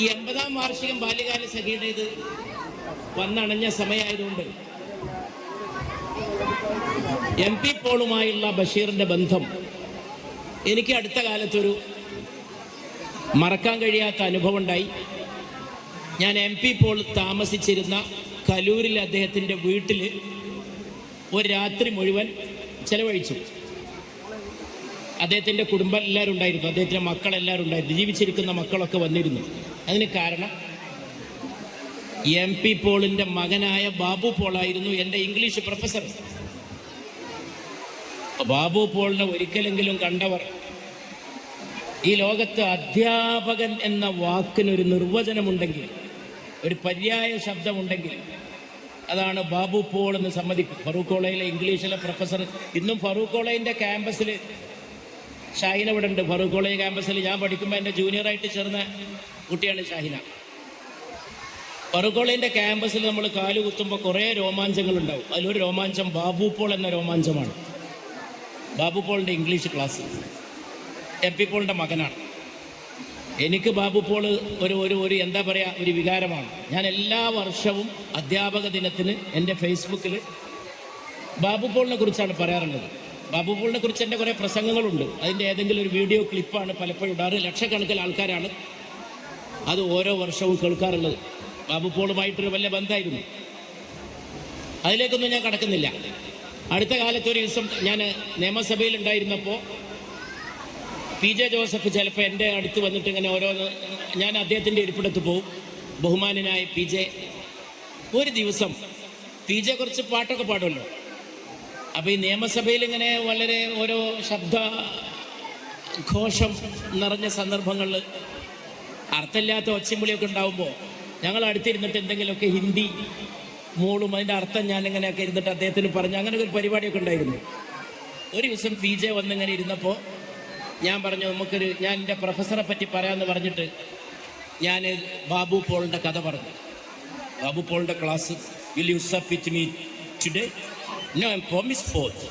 ഈ 80-ാം വാർഷികം ബാല്യകാല സഖിയുടെ ഇത് വന്നണഞ്ഞ സമയമായതുകൊണ്ട് MP പോളുമായുള്ള ബഷീറിന്റെ ബന്ധം എനിക്ക് അടുത്ത കാലത്തൊരു മറക്കാൻ കഴിയാത്ത അനുഭവം ഉണ്ടായി. ഞാൻ MP പോൾ താമസിച്ചിരുന്ന കലൂരിൽ അദ്ദേഹത്തിൻ്റെ വീട്ടിൽ ഒരു രാത്രി മുഴുവൻ ചെലവഴിച്ചു. അദ്ദേഹത്തിൻ്റെ കുടുംബം എല്ലാവരും ഉണ്ടായിരുന്നു, അദ്ദേഹത്തിൻ്റെ മക്കളെല്ലാവരും ഉണ്ടായിരുന്നു, ജീവിച്ചിരിക്കുന്ന മക്കളൊക്കെ വന്നിരുന്നു. അതിന് കാരണം MP പോളിൻ്റെ മകനായ ബാബു പോളായിരുന്നു എൻ്റെ ഇംഗ്ലീഷ് പ്രൊഫസർ. ബാബു പോളിനെ ഒരിക്കലെങ്കിലും കണ്ടവർ ഈ ലോകത്ത് അധ്യാപകൻ എന്ന വാക്കിനൊരു നിർവചനമുണ്ടെങ്കിൽ, ഒരു പര്യായ ശബ്ദമുണ്ടെങ്കിൽ അതാണ് ബാബു പോൾ എന്ന് സമ്മതിക്കും. ഫറൂഖ് കോളേജിലെ ഇംഗ്ലീഷിലെ പ്രൊഫസർ. ഇന്നും ഫറൂഖ് കോളേജിൻ്റെ ക്യാമ്പസിൽ ഷാഹിന ഇവിടെ ഉണ്ട്. ഫറൂഖ് കോളേജ് ക്യാമ്പസിൽ ഞാൻ പഠിക്കുമ്പോൾ എൻ്റെ ജൂനിയറായിട്ട് ചേർന്ന കുട്ടിയാണ് ഷാഹിന. ഫറൂഖ് കോളേജിൻ്റെ ക്യാമ്പസിൽ നമ്മൾ കാല് കുത്തുമ്പോൾ കുറേ രോമാഞ്ചങ്ങളുണ്ടാവും. അതിലൊരു രോമാഞ്ചം ബാബു പോൾ എന്ന രോമാഞ്ചമാണ്. ബാബു പോളിൻ്റെ ഇംഗ്ലീഷ് ക്ലാസ്. MP പോളിൻ്റെ മകനാണ്. എനിക്ക് ബാബു പോൾ ഒരു എന്താ പറയുക, ഒരു വികാരമാണ്. ഞാൻ എല്ലാ വർഷവും അധ്യാപക ദിനത്തിന് എൻ്റെ ഫേസ്ബുക്കിൽ ബാബു പോളിനെ കുറിച്ചാണ് പറയാറുള്ളത്. ബാബു പോളിനെ കുറിച്ച് എൻ്റെ കുറേ പ്രസംഗങ്ങളുണ്ട്. അതിൻ്റെ ഏതെങ്കിലും ഒരു വീഡിയോ ക്ലിപ്പാണ് പലപ്പോഴും ഇടാറ്. ലക്ഷക്കണക്കിന് ആൾക്കാരാണ് അത് ഓരോ വർഷവും കേൾക്കാറുള്ളത്. ബാബു പോളുമായിട്ടൊരു വലിയ ബന്ധമായിരുന്നു. അതിലേക്കൊന്നും ഞാൻ കടക്കുന്നില്ല. അടുത്ത കാലത്ത് ഒരു ദിവസം ഞാൻ നിയമസഭയിൽ ഉണ്ടായിരുന്നപ്പോൾ PJ ജോസഫ് ചിലപ്പോൾ എൻ്റെ അടുത്ത് വന്നിട്ട് ഇങ്ങനെ ഓരോന്ന്, ഞാൻ അദ്ദേഹത്തിൻ്റെ ഇരിപ്പിടത്ത് പോവും. ബഹുമാനനായ PJ ഒരു ദിവസം PJ കുറച്ച് പാട്ടൊക്കെ പാടുമല്ലോ. അപ്പോൾ ഈ നിയമസഭയിൽ ഇങ്ങനെ വളരെ ഓരോ ശബ്ദഘോഷം നിറഞ്ഞ സന്ദർഭങ്ങളിൽ അർത്ഥമില്ലാത്ത ഒച്ചമ്പുളിയൊക്കെ ഉണ്ടാകുമ്പോൾ ഞങ്ങൾ അടുത്തിരുന്നിട്ട് എന്തെങ്കിലുമൊക്കെ ഹിന്ദി മൂളും. അതിൻ്റെ അർത്ഥം ഞാനിങ്ങനെയൊക്കെ ഇരുന്നിട്ട് അദ്ദേഹത്തിന് പറഞ്ഞു. അങ്ങനെ ഒരു പരിപാടിയൊക്കെ ഉണ്ടായിരുന്നു. ഒരു ദിവസം PJ വന്നിങ്ങനെ ഇരുന്നപ്പോൾ ഞാൻ പറഞ്ഞു, ഞാൻ എൻ്റെ പ്രൊഫസറെ പറ്റി പറയാമെന്ന് പറഞ്ഞിട്ട് ഞാൻ ബാബു പോളിൻ്റെ കഥ പറഞ്ഞു. ബാബു പോളിൻ്റെ class. Will you sup with me today? No, I promise forth.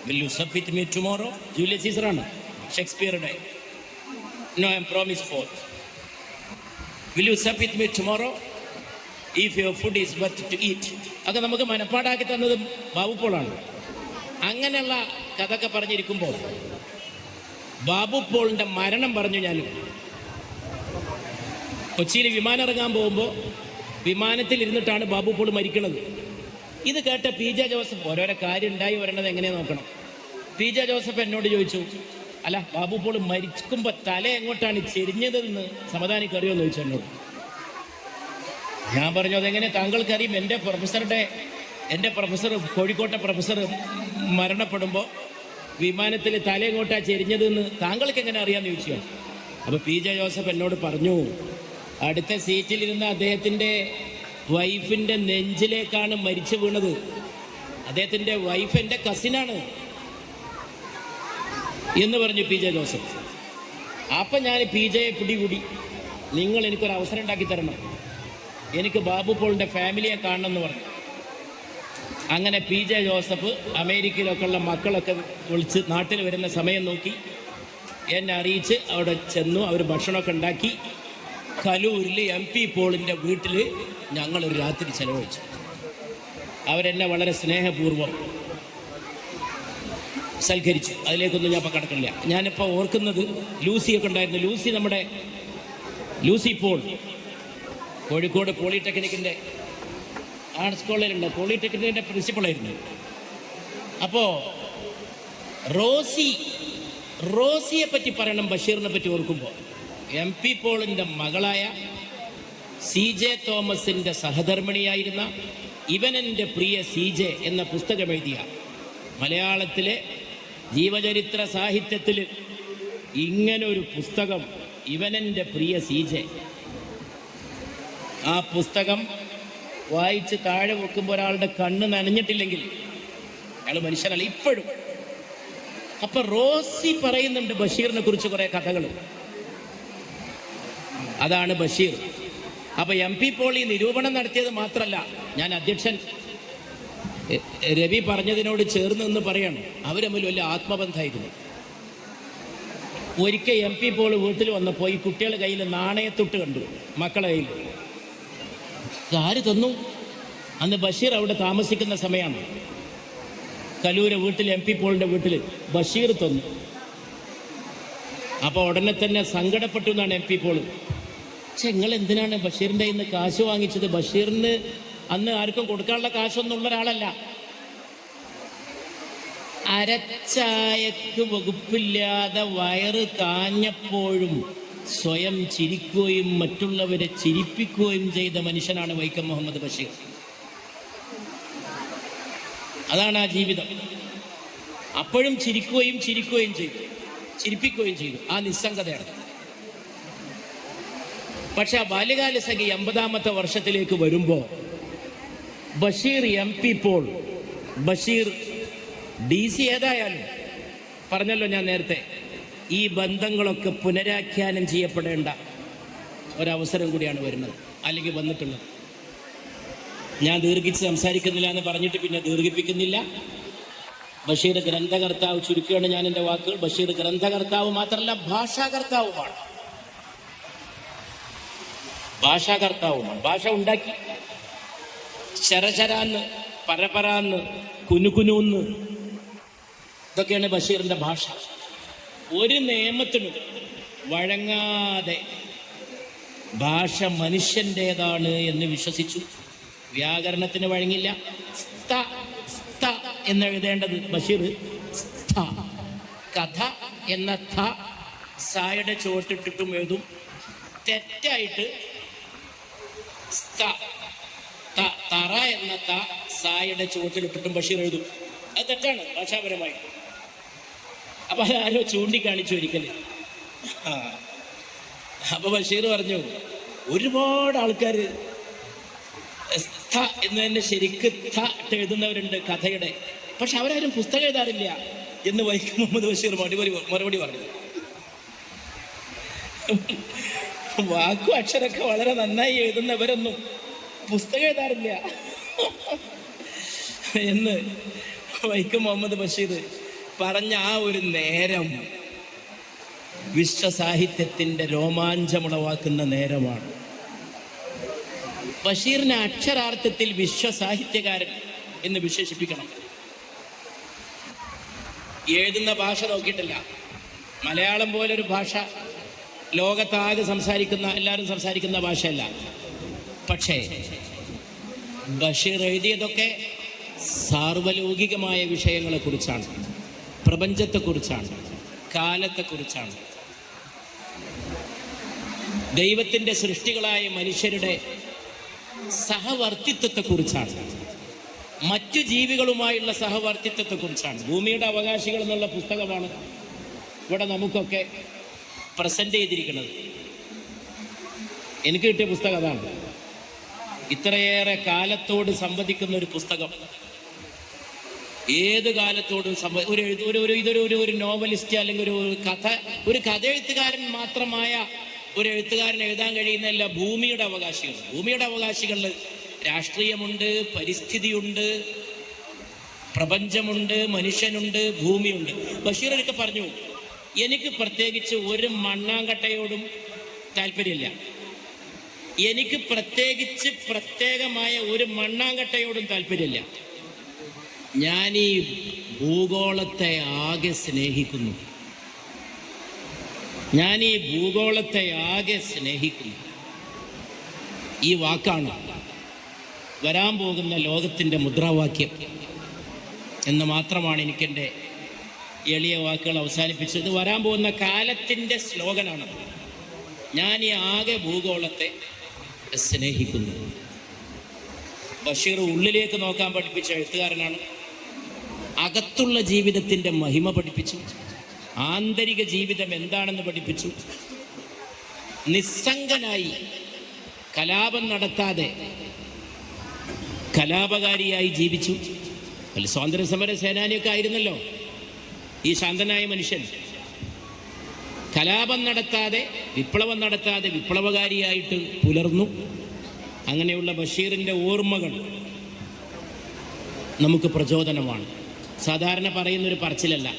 Will you sup with me tomorrow? Julius സീസറാണ്, ഷേക്സ്പിയറുടെ. No, I promise forth. Will you sup with me tomorrow if your food is worth to eat? അത് നമുക്ക് മനപ്പാടാക്കി തന്നത് ബാബു പോളാണ്. അങ്ങനെയുള്ള കഥയൊക്കെ പറഞ്ഞിരിക്കുമ്പോൾ ബാബു പോളിൻ്റെ മരണം പറഞ്ഞു. ഞാൻ കൊച്ചിയിൽ വിമാനം ഇറങ്ങാൻ പോകുമ്പോൾ വിമാനത്തിൽ ഇരുന്നിട്ടാണ് ബാബു പോൾ മരിക്കുന്നത്. ഇത് കേട്ട PJ ജോസഫ്, ഓരോരോ കാര്യം ഉണ്ടായി വരേണ്ടത് എങ്ങനെയാണ് നോക്കണം. PJ ജോസഫ് എന്നോട് ചോദിച്ചു, അല്ല ബാബു പോൾ മരിക്കുമ്പോൾ തല എങ്ങോട്ടാണ് ചെരിഞ്ഞതെന്ന് സമാധാനിക്ക് അറിയുമെന്ന് ചോദിച്ചു എന്നോട്. ഞാൻ പറഞ്ഞു, അതെങ്ങനെ താങ്കൾക്കറിയും? എൻ്റെ പ്രൊഫസർ, കോഴിക്കോട്ടെ പ്രൊഫസർ മരണപ്പെടുമ്പോൾ വിമാനത്തിൽ തല എങ്ങോട്ടാണ് ചെരിഞ്ഞതെന്ന് താങ്കൾക്ക് എങ്ങനെ അറിയാമെന്ന് ചോദിച്ചു. അപ്പോൾ PJ ജോസഫ് എന്നോട് പറഞ്ഞു, അടുത്ത സീറ്റിലിരുന്ന അദ്ദേഹത്തിൻ്റെ വൈഫിൻ്റെ നെഞ്ചിലേക്കാണ് മരിച്ചു വീണത്. അദ്ദേഹത്തിൻ്റെ വൈഫ് എൻ്റെ കസിനാണ് എന്ന് പറഞ്ഞു PJ ജോസഫ്. അപ്പം ഞാൻ PJയെ പിടികൂടി, നിങ്ങൾ എനിക്കൊരു അവസരം ഉണ്ടാക്കി തരണം, എനിക്ക് ബാബു പോളിൻ്റെ ഫാമിലിയെ കാണണം എന്ന് പറഞ്ഞു. അങ്ങനെ PJ ജോസഫ് അമേരിക്കയിലൊക്കെ ഉള്ള മക്കളൊക്കെ വിളിച്ച് നാട്ടിൽ വരുന്ന സമയം നോക്കി എന്നെ അറിയിച്ച് അവിടെ ചെന്നു. അവർ ഭക്ഷണമൊക്കെ ഉണ്ടാക്കി കലൂരിൽ MP പോളിൻ്റെ വീട്ടിൽ ഞങ്ങളൊരു രാത്രി ചെലവഴിച്ചു. അവരെന്നെ വളരെ സ്നേഹപൂർവ്വം സൽക്കരിച്ചു. അതിലേക്കൊന്നും ഞാൻ ഇപ്പോൾ കടക്കില്ല. ഞാനിപ്പോൾ ഓർക്കുന്നത് ലൂസിയൊക്കെ ഉണ്ടായിരുന്നു. ലൂസി പോൾ കോഴിക്കോട് പോളിടെക്നിക്കിൻ്റെ ആർട്സ് കോളേജിലുണ്ട്. പോളിടെക്നിക്കിൻ്റെ പ്രിൻസിപ്പളായിരുന്നു. അപ്പോൾ റോസിയെ പറ്റി പറയണം. ബഷീറിനെ പറ്റി ഓർക്കുമ്പോൾ MP പോളിൻ്റെ മകളായ CJ തോമസിൻ്റെ സഹധർമ്മിണിയായിരുന്ന ഇവനെൻ്റെ പ്രിയ CJ എന്ന പുസ്തകം എഴുതിയ, മലയാളത്തിലെ ജീവചരിത്ര സാഹിത്യത്തിൽ ഇങ്ങനൊരു പുസ്തകം, ഇവനെൻ്റെ പ്രിയ CJ. ആ പുസ്തകം വായിച്ച് താഴെ വെക്കുമ്പോൾ ഒരാളുടെ കണ്ണ് നനഞ്ഞിട്ടില്ലെങ്കിൽ അയാൾ മനുഷ്യനല്ല ഇപ്പോഴും. അപ്പം റോസി പറയുന്നുണ്ട് ബഷീറിനെ കുറിച്ച് കുറേ കഥകൾ. അതാണ് ബഷീർ. അപ്പോൾ MP പോൾ ഈ നിരൂപണം നടത്തിയത് മാത്രമല്ല, ഞാൻ അധ്യക്ഷൻ രവി പറഞ്ഞതിനോട് ചേർന്ന് എന്ന് പറയണം, അവർ തമ്മിൽ വലിയ ആത്മബന്ധമായിരുന്നു. ഒരിക്കൽ MP പോൾ വീട്ടിൽ വന്നപ്പോൾ ഈ കുട്ടികളുടെ കയ്യിൽ നാണയത്തൊട്ട് കണ്ടു, മക്കളെ കയ്യിൽ. ആര് തന്നു? അന്ന് ബഷീർ അവിടെ താമസിക്കുന്ന സമയമാണ്. കലൂരെ വീട്ടിൽ MP പോളിൻ്റെ വീട്ടിൽ ബഷീർ തന്നു. അപ്പോൾ ഉടനെ തന്നെ സങ്കടപ്പെട്ടു എന്നാണ് MP പോൾ. നിങ്ങൾ എന്തിനാണ് ബഷീറിൻ്റെ കയ്യിൽ നിന്ന് കാശ് വാങ്ങിച്ചത്? ബഷീറിന് അന്ന് ആർക്കും കൊടുക്കാനുള്ള കാശൊന്നും ഉള്ള ഒരാളല്ല. അരച്ചായക്ക് വകുപ്പില്ലാതെ വയറ് കാഞ്ഞപ്പോഴും സ്വയം ചിരിക്കുകയും മറ്റുള്ളവരെ ചിരിപ്പിക്കുകയും ചെയ്ത മനുഷ്യനാണ് വൈക്കം മുഹമ്മദ് ബഷീർ. അതാണ് ആ ജീവിതം. അപ്പോഴും ചിരിക്കുകയും ചിരിപ്പിക്കുകയും ചെയ്തു. ആ നിസ്സംഗതയാണ്. പക്ഷെ ആ ബാല്യകാല സഖി 80ാമത്തെ വർഷത്തിലേക്ക് വരുമ്പോൾ ബഷീർ MP പോൾ, ബഷീർ DC ഏതായാലും പറഞ്ഞല്ലോ ഞാൻ നേരത്തെ, ഈ ബന്ധങ്ങളൊക്കെ പുനരാഖ്യാനം ചെയ്യപ്പെടേണ്ട ഒരവസരം കൂടിയാണ് വരുന്നത്, അല്ലെങ്കിൽ വന്നിട്ടുള്ളത്. ഞാൻ ദീർഘിച്ച് സംസാരിക്കുന്നില്ല എന്ന് പറഞ്ഞിട്ട് പിന്നെ ദീർഘിപ്പിക്കുന്നില്ല. ബഷീർ ഗ്രന്ഥകർത്താവ്, ചുരുക്കുകയാണ് ഞാൻ എൻ്റെ വാക്കുകൾ. ബഷീർ ഗ്രന്ഥകർത്താവ് മാത്രമല്ല, ഭാഷാകർത്താവുമാണ്. ഭാഷ ഉണ്ടാക്കി. ശരശരാന്ന്, പരപരാന്ന്, കുനുകുനൂന്ന്, ഇതൊക്കെയാണ് ബഷീറിൻ്റെ ഭാഷ. ഒരു നിയമത്തിനും വഴങ്ങാതെ ഭാഷ മനുഷ്യൻ്റേതാണ് എന്ന് വിശ്വസിച്ചു. വ്യാകരണത്തിന് വഴങ്ങില്ല. എന്നെഴുതേണ്ടത് ബഷീർ കഥ എന്ന സായുടെ ചുവട്ടിട്ടിട്ടും എഴുതും. തെറ്റായിട്ട് തറ എന്ന സായുടെ ചുവട്ടിലിട്ടിട്ടും ബഷീർ എഴുതും. അത് തെറ്റാണ് ഭാഷാപരമായി. അപ്പൊ അതാരോ ചൂണ്ടിക്കാണിച്ചു ഒരിക്കൽ. അപ്പൊ ബഷീർ പറഞ്ഞു, ഒരുപാട് ആൾക്കാർ എന്ന് തന്നെ ശരിക്ക് എഴുതുന്നവരുണ്ട് കഥയുടെ, പക്ഷെ അവരാരും പുസ്തകം എഴുതാറില്ല എന്ന് വൈക്കം മുഹമ്മദ് ബഷീർ മറുപടി പറഞ്ഞു. വാക്കും അക്ഷരമൊക്കെ വളരെ നന്നായി എഴുതുന്നവരൊന്നും പുസ്തകം എഴുതാറില്ല എന്ന് വൈക്കം മുഹമ്മദ് ബഷീർ പറഞ്ഞ ആ ഒരു നേരം വിശ്വസാഹിത്യത്തിൻ്റെ രോമാഞ്ചമുളവാക്കുന്ന നേരമാണ്. ബഷീറിനെ അക്ഷരാർത്ഥത്തിൽ വിശ്വസാഹിത്യകാരൻ എന്ന് വിശേഷിപ്പിക്കണം. എഴുതുന്ന ഭാഷ നോക്കിയിട്ടില്ല. മലയാളം പോലൊരു ഭാഷ ലോകത്താകെ എല്ലാവരും സംസാരിക്കുന്ന ഭാഷയല്ല. പക്ഷേ ബഷീർ എഴുതിയതൊക്കെ സാർവലൗകികമായ വിഷയങ്ങളെക്കുറിച്ചാണ്, പ്രപഞ്ചത്തെക്കുറിച്ചാണ്, കാലത്തെക്കുറിച്ചാണ്, ദൈവത്തിൻ്റെ സൃഷ്ടികളായ മനുഷ്യരുടെ സഹവർത്തിത്വത്തെക്കുറിച്ചാണ്, മറ്റു ജീവികളുമായുള്ള സഹവർത്തിത്വത്തെക്കുറിച്ചാണ്. ഭൂമിയുടെ അവകാശികൾ എന്നുള്ള പുസ്തകമാണ് ഇവിടെ നമുക്കൊക്കെ പ്രസന്റ് ചെയ്തിരിക്കുന്നത്. എനിക്ക് കിട്ടിയ പുസ്തകം അതാണ്. ഇത്രയേറെ കാലത്തോട് സംവദിക്കുന്ന ഒരു പുസ്തകം. ഏത് കാലത്തോടും ഇതൊരു നോവലിസ്റ്റ് അല്ലെങ്കിൽ ഒരു കഥ എഴുത്തുകാരൻ മാത്രമായ ഒരു എഴുത്തുകാരൻ എഴുതാൻ കഴിയുന്നതല്ല. ഭൂമിയുടെ അവകാശികളിൽ രാഷ്ട്രീയമുണ്ട്, പരിസ്ഥിതിയുണ്ട്, പ്രപഞ്ചമുണ്ട്, മനുഷ്യനുണ്ട്, ഭൂമിയുണ്ട്. ബഷീറൊക്കെ പറഞ്ഞു, എനിക്ക് പ്രത്യേകിച്ച് ഒരു മണ്ണാങ്കട്ടയോടും താല്പര്യമില്ല. എനിക്ക് പ്രത്യേകമായ ഒരു മണ്ണാങ്കട്ടയോടും താല്പര്യമില്ല. ഞാൻ ഈ ഭൂഗോളത്തെ ആകെ സ്നേഹിക്കുന്നു. ഈ വാക്കാണ് വരാൻ പോകുന്ന ലോകത്തിൻ്റെ മുദ്രാവാക്യം എന്ന് മാത്രമാണ് എനിക്കെൻ്റെ എളിയ വാക്കുകൾ അവസാനിപ്പിച്ചത്. വരാൻ പോകുന്ന കാലത്തിൻ്റെ സ്ലോഗനാണ്, ഞാൻ ഈ ആകെ ഭൂഗോളത്തെ സ്നേഹിക്കുന്നു. ബഷീർ ഉള്ളിലേക്ക് നോക്കാൻ പഠിപ്പിച്ച എഴുത്തുകാരനാണ്. അകത്തുള്ള ജീവിതത്തിൻ്റെ മഹിമ പഠിപ്പിച്ചു, ആന്തരിക ജീവിതം എന്താണെന്ന് പഠിപ്പിച്ചു. നിസ്സംഗനായി, കലാപം നടത്താതെ കലാപകാരിയായി ജീവിച്ചു. സ്വാതന്ത്ര്യ സമര സേനാനിയൊക്കെ ആയിരുന്നല്ലോ ഈ ശാന്തനായ മനുഷ്യൻ. കലാപം നടത്താതെ, വിപ്ലവം നടത്താതെ വിപ്ലവകാരിയായിട്ട് പുലർന്നു. അങ്ങനെയുള്ള ബഷീറിൻ്റെ ഓർമ്മകൾ നമുക്ക് പ്രചോദനമാണ്. സാധാരണ പറയുന്നൊരു പറച്ചിലല്ല.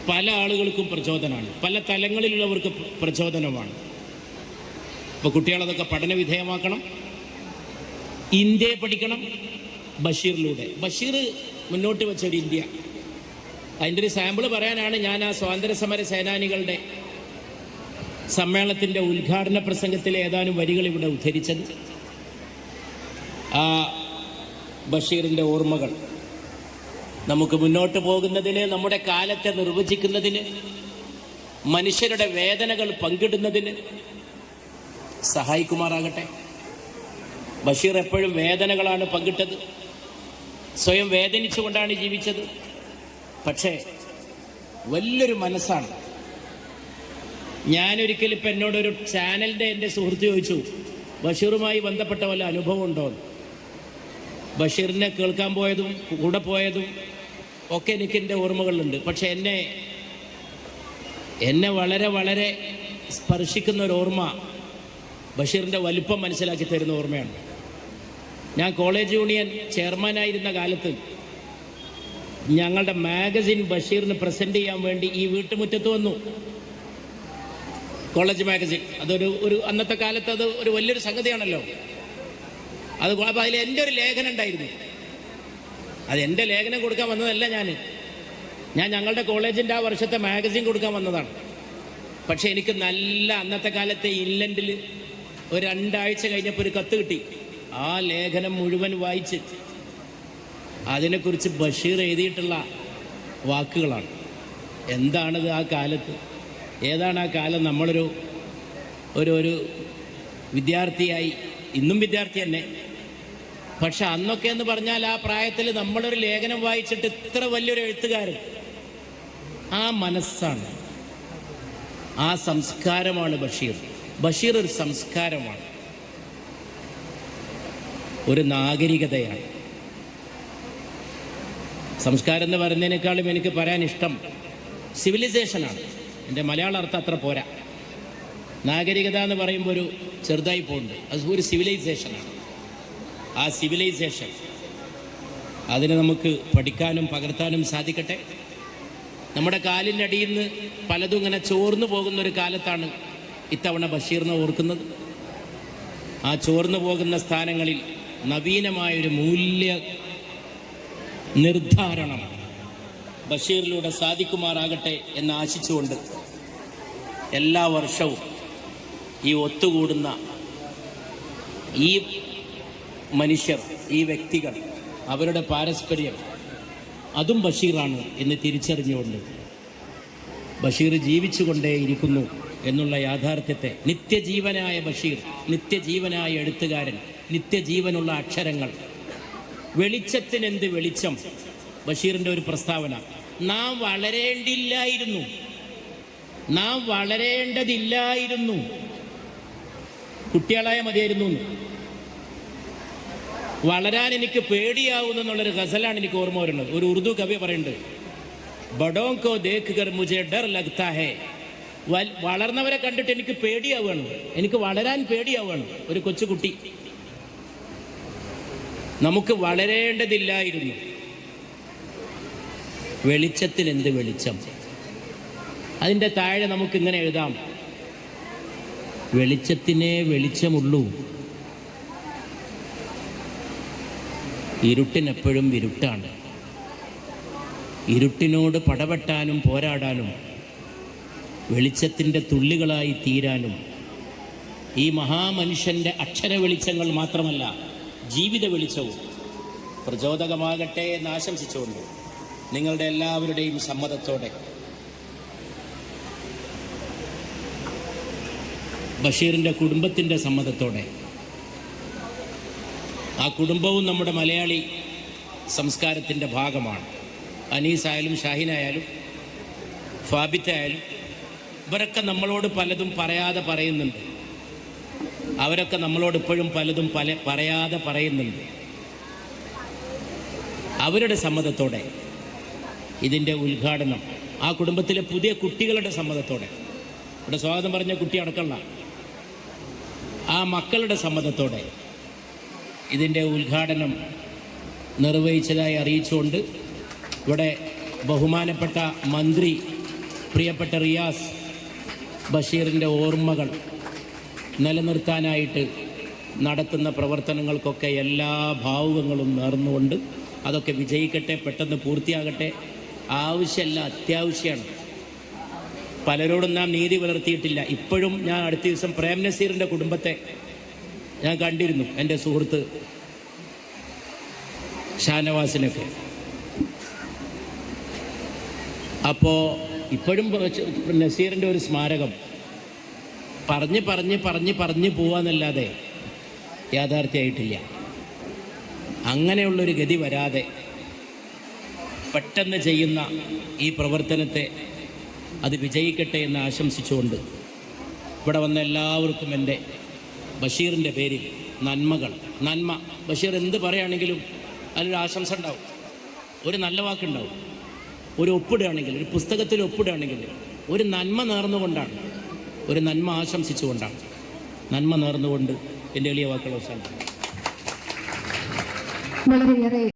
പല ആളുകൾക്കും പ്രചോദനമാണ്, പല തലങ്ങളിലുള്ളവർക്ക് പ്രചോദനമാണ്. ഇപ്പോൾ കുട്ടികളതൊക്കെ പഠന വിധേയമാക്കണം, ഇന്ത്യയെ പഠിക്കണം. ബഷീറിലൂടെ ബഷീർ മുന്നോട്ട് വെച്ചൊരു ഇന്ത്യ, അതിൻ്റെ ഒരു സാമ്പിൾ പറയാനാണ് ഞാൻ ആ സ്വാതന്ത്ര്യസമര സേനാനികളുടെ സമ്മേളനത്തിൻ്റെ ഉദ്ഘാടന പ്രസംഗത്തിലെ ഏതാനും വരികൾ ഇവിടെ ഉദ്ധരിച്ചത്. ആ ബഷീറിൻ്റെ ഓർമ്മകൾ നമുക്ക് മുന്നോട്ട് പോകുന്നതിന്, നമ്മുടെ കാലത്തെ നിർവചിക്കുന്നതിന്, മനുഷ്യരുടെ വേദനകൾ പങ്കിടുന്നതിന് സഹായിക്കുമാറാകട്ടെ. ബഷീർ എപ്പോഴും വേദനകളാണ് പങ്കിട്ടത്, സ്വയം വേദനിച്ചുകൊണ്ടാണ് ജീവിച്ചത്. പക്ഷേ വലിയൊരു മനസ്സാണ്. ഞാനൊരിക്കലും ഇപ്പം എന്നോടൊരു ചാനലിൻ്റെ എൻ്റെ സുഹൃത്ത് ചോദിച്ചു, ബഷീറുമായി ബന്ധപ്പെട്ട വല്ല അനുഭവം ഉണ്ടോ? ബഷീറിനെ കേൾക്കാൻ പോയതും കൂടെ പോയതും ഒക്കെ എനിക്ക് എൻ്റെ ഓർമ്മകളിലുണ്ട്. പക്ഷെ എന്നെ വളരെ വളരെ സ്പർശിക്കുന്ന ഒരു ഓർമ്മ ബഷീറിൻ്റെ വലിപ്പം മനസ്സിലാക്കി തരുന്ന ഓർമ്മയാണ്. ഞാൻ കോളേജ് യൂണിയൻ ചെയർമാനായിരുന്ന കാലത്ത് ഞങ്ങളുടെ മാഗസിൻ ബഷീറിന് പ്രസൻറ്റ് ചെയ്യാൻ വേണ്ടി ഈ വീട്ടുമുറ്റത്ത് വന്നു. കോളേജ് മാഗസിൻ അതൊരു അന്നത്തെ കാലത്ത് അത് ഒരു വലിയൊരു സംഗതിയാണല്ലോ. അപ്പോൾ അതിൽ എൻ്റെ ഒരു ലേഖനം ഉണ്ടായിരുന്നു. അത് എൻ്റെ ലേഖനം കൊടുക്കാൻ വന്നതല്ല, ഞാൻ ഞങ്ങളുടെ കോളേജിൻ്റെ ആ വർഷത്തെ മാഗസിൻ കൊടുക്കാൻ വന്നതാണ്. പക്ഷേ എനിക്ക് നല്ല അന്നത്തെ കാലത്തെ ഇംഗ്ലണ്ടിൽ ഒരു 2 ആഴ്ച കഴിഞ്ഞപ്പോൾ ഒരു കത്ത് കിട്ടി. ആ ലേഖനം മുഴുവൻ വായിച്ച് അതിനെക്കുറിച്ച് ബഷീർ എഴുതിയിട്ടുള്ള വാക്കുകളാണ്. എന്താണത് ആ കാലത്ത്, ഏതാണ് ആ കാലം? നമ്മളൊരു ഒരു വിദ്യാർത്ഥിയായി, ഇന്നും വിദ്യാർത്ഥി തന്നെ, പക്ഷെ അന്നൊക്കെ എന്ന് പറഞ്ഞാൽ ആ പ്രായത്തിൽ നമ്മളൊരു ലേഖനം വായിച്ചിട്ട് ഇത്ര വലിയൊരു എഴുത്തുകാരൻ, ആ മനസ്സാണ്, ആ സംസ്കാരമാണ് ബഷീർ. ബഷീർ ഒരു സംസ്കാരമാണ്, ഒരു നാഗരികതയാണ്. സംസ്കാരം എന്ന് പറയുന്നതിനേക്കാളും എനിക്ക് പറയാൻ ഇഷ്ടം സിവിലൈസേഷനാണ്. എൻ്റെ മലയാള അർത്ഥം അത്ര പോരാ. നാഗരികത എന്ന് പറയുമ്പോൾ ഒരു ചെറുതായി പോകുന്നുണ്ട്. അത് ഒരു സിവിലൈസേഷനാണ്. ആ സിവിലൈസേഷൻ, അതിനെ നമുക്ക് പഠിക്കാനും പകർത്താനും സാധിക്കട്ടെ. നമ്മുടെ കാലിൻ്റെ അടിയിൽ നിന്ന് പലതും ഇങ്ങനെ ചോർന്നു പോകുന്നൊരു കാലത്താണ് ഇത്തവണ ബഷീറിനെ ഓർക്കുന്നത്. ആ ചോർന്നു പോകുന്ന സ്ഥാനങ്ങളിൽ നവീനമായൊരു മൂല്യ നിർദ്ധാരണം ബഷീറിലൂടെ സാധിക്കുമാറാകട്ടെ എന്ന് ആശിച്ചുകൊണ്ട് എല്ലാ വർഷവും ഈ ഒത്തുകൂടുന്ന ഈ മനുഷ്യർ, ഈ വ്യക്തികൾ, അവരുടെ പാരസ്പര്യം അതും ബഷീറാണ് എന്ന് തിരിച്ചറിഞ്ഞുകൊണ്ട് ബഷീർ ജീവിച്ചുകൊണ്ടേയിരിക്കുന്നു എന്നുള്ള യാഥാർത്ഥ്യത്തെ, നിത്യജീവനായ ബഷീർ, നിത്യജീവനായ എഴുത്തുകാരൻ, നിത്യജീവനുള്ള അക്ഷരങ്ങൾ, വെളിച്ചത്തിനെന്ത് വെളിച്ചം, ബഷീറിൻ്റെ ഒരു പ്രസ്താവന. നാം വളരേണ്ടില്ലായിരുന്നു, നാം വളരേണ്ടതില്ലായിരുന്നു, കുട്ടികളായ മതിയായിരുന്നു. വളരാൻ എനിക്ക് പേടിയാവുന്നു എന്നുള്ളൊരു ഗസലാണ് എനിക്ക് ഓർമ്മ വരുന്നത്. ഒരു ഉറുദു കവി പറയുന്നുണ്ട്, ബഡോം കോ ദേഖ് കർ മുझे ഡർ ലഗ്താ ഹൈ. വളർന്നവരെ കണ്ടിട്ട് എനിക്ക് പേടിയാവുകയാണ്, എനിക്ക് വളരാൻ പേടിയാവുകയാണ്. ഒരു കൊച്ചുകുട്ടി, നമുക്ക് വളരേണ്ടതില്ലായിരുന്നു. വെളിച്ചത്തിൽ എന്ത് വെളിച്ചം? അതിൻ്റെ താഴെ നമുക്കിങ്ങനെ എഴുതാം, വെളിച്ചത്തിനേ വെളിച്ചമുള്ളൂ, ഇരുട്ടിനെപ്പോഴും ഇരുട്ടാണ്. ഇരുട്ടിനോട് പടവെട്ടാനും പോരാടാനും വെളിച്ചത്തിൻ്റെ തുള്ളികളായി തീരാനും ഈ മഹാമനുഷ്യൻ്റെ അക്ഷര വെളിച്ചങ്ങൾ മാത്രമല്ല ജീവിത വെളിച്ചവും പ്രചോദകമാകട്ടെ എന്ന് ആശംസിച്ചുകൊണ്ട് നിങ്ങളുടെ എല്ലാവരുടെയും സമ്മതത്തോടെ ബഷീറിൻ്റെ കുടുംബത്തിൻ്റെ സമ്മതത്തോടെ, ആ കുടുംബവും നമ്മുടെ മലയാളി സംസ്കാരത്തിൻ്റെ ഭാഗമാണ്. അനീസായാലും ഷാഹിനായാലും ഫാബിത്തായാലും ഇവരൊക്കെ നമ്മളോട് പലതും പറയാതെ പറയുന്നുണ്ട്. അവരൊക്കെ നമ്മളോട് ഇപ്പോഴും പലതും പറയാതെ പറയുന്നുണ്ട്. അവരുടെ സമ്മതത്തോടെ ഇതിൻ്റെ ഉദ്ഘാടനം ആ കുടുംബത്തിലെ പുതിയ കുട്ടികളുടെ സമ്മതത്തോടെ, ഇവിടെ സ്വാഗതം പറഞ്ഞ കുട്ടി അടക്കമുള്ള ആ മക്കളുടെ സമ്മതത്തോടെ ഇതിൻ്റെ ഉദ്ഘാടനം നിർവഹിച്ചതായി അറിയിച്ചുകൊണ്ട് ഇവിടെ ബഹുമാനപ്പെട്ട മന്ത്രി പ്രിയപ്പെട്ട റിയാസ് ബഷീറിൻ്റെ ഓർമ്മകൾ നിലനിർത്താനായിട്ട് നടത്തുന്ന പ്രവർത്തനങ്ങൾക്കൊക്കെ എല്ലാ ഭാവുകങ്ങളും നേർന്നുകൊണ്ട് അതൊക്കെ വിജയിക്കട്ടെ, പെട്ടെന്ന് പൂർത്തിയാകട്ടെ. ആവശ്യമല്ല, അത്യാവശ്യമാണ്. പലരോടും നാം നീതി പുലർത്തിയിട്ടില്ല. ഇപ്പോഴും ഞാൻ അടുത്ത ദിവസം പ്രേം നസീറിൻ്റെ കുടുംബത്തെ ഞാൻ കണ്ടിരുന്നു, എൻ്റെ സുഹൃത്ത് ഷാനവാസിനൊക്കെ. അപ്പോൾ ഇപ്പോഴും നസീറിൻ്റെ ഒരു സ്മാരകം പറഞ്ഞ് പോവാന്നല്ലാതെ യാഥാർത്ഥ്യമായിട്ടില്ല. അങ്ങനെയുള്ളൊരു ഗതി വരാതെ പെട്ടെന്ന് ചെയ്യുന്ന ഈ പ്രവർത്തനത്തെ അത് വിജയിക്കട്ടെ എന്ന് ആശംസിച്ചുകൊണ്ട് ഇവിടെ വന്ന എല്ലാവർക്കും എൻ്റെ ബഷീറിൻ്റെ പേരിൽ നന്മ. ബഷീർ എന്ത് പറയുകയാണെങ്കിലും അതിലൊരു ആശംസ ഉണ്ടാവും, ഒരു നല്ല വാക്കുണ്ടാവും. ഒരു ഒപ്പിടുകയാണെങ്കിൽ, ഒരു പുസ്തകത്തിൽ ഒപ്പിടുകയാണെങ്കിൽ ഒരു നന്മ നേർന്നുകൊണ്ടാണ്, ഒരു നന്മ ആശംസിച്ചുകൊണ്ടാണ്. നന്മ നേർന്നുകൊണ്ട് എൻ്റെ എളിയ വാക്കുകൾ അവസാനിക്കും. വളരെയേറെ